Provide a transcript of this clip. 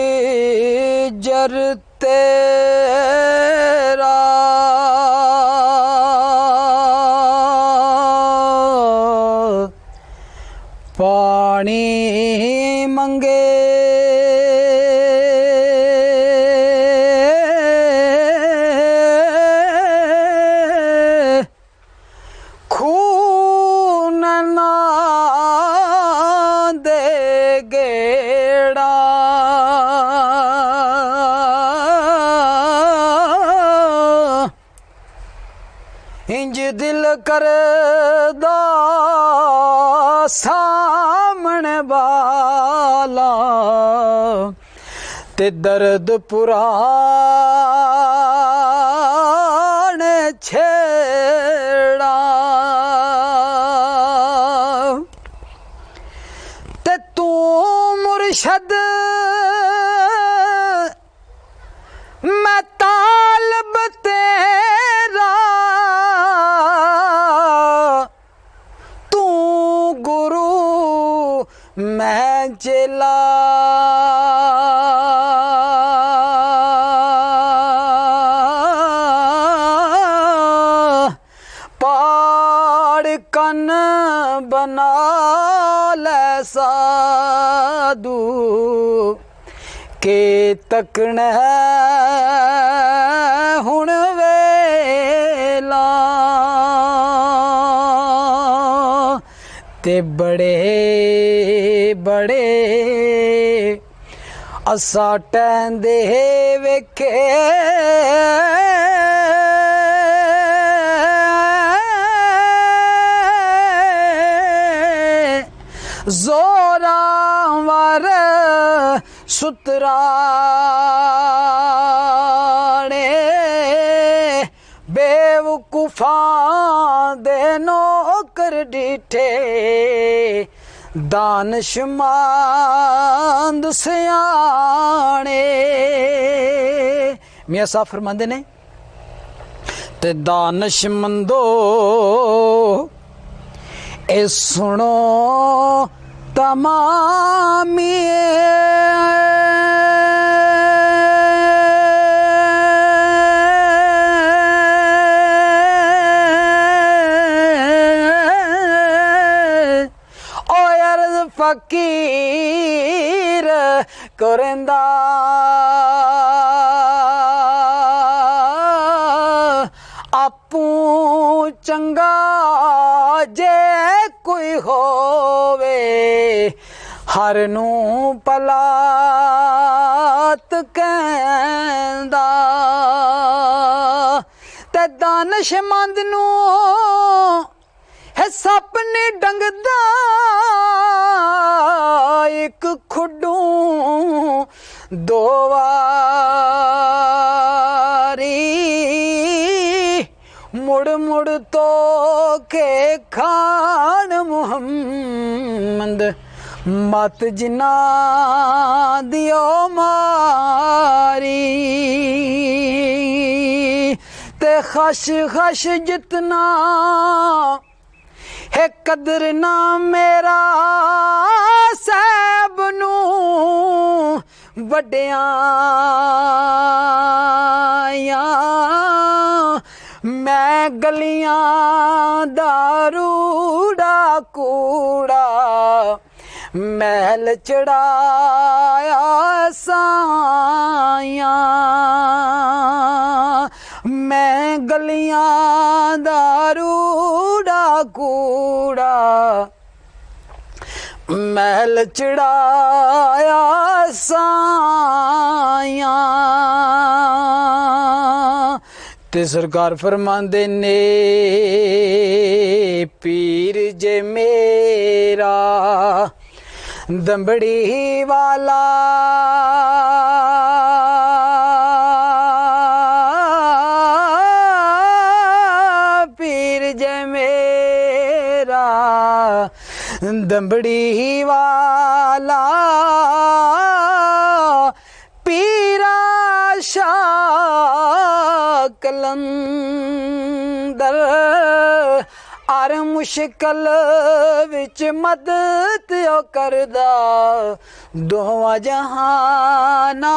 हिजर तेरा पानी मंगे खून ना दे गेड़ा इंज दिल करदा सामने वाला ते दर्द पुराने छेड़ा ते तू मुर्शद मैं तालब तेरा तू गुरु मैं चेला पाड़ कन बना ले साधु के तकन हुण वेला ते बड़े बड़े असा टैंदे वेखे जोरावर सुतराने बेवकूफां दे नौकर डिठे दानशमंद सियाने मियां साहब फरमांदे ने ते दानशमंदो ए सुनो तमामी ओ अर्ज़ फकीर करेंदा आपू चंगा जे कोई होवे हर नू पलात कहंदा ते दानशमंद नू है सप ने डंगदा एक खुडू दो वारी मुड़ मुड़ तो के खान मुहम्मद मत जिना दियो मारी ते खश खश जितना है कदर ना मेरा साहब नू वड्डिया मैं गलियां दारूड़ा कूड़ा महल चढ़ाया साया मैं गलियां दारूड़ा कूड़ा महल चढ़ाया साया ते सरकार फरमांदे ने पीर जे मेरा दंबड़ी वाला पीर जे मेरा दंबड़ी वाला पीरा शाह कलंदर हर मुश्किल विच मदद ओ करदा दोवां जहानां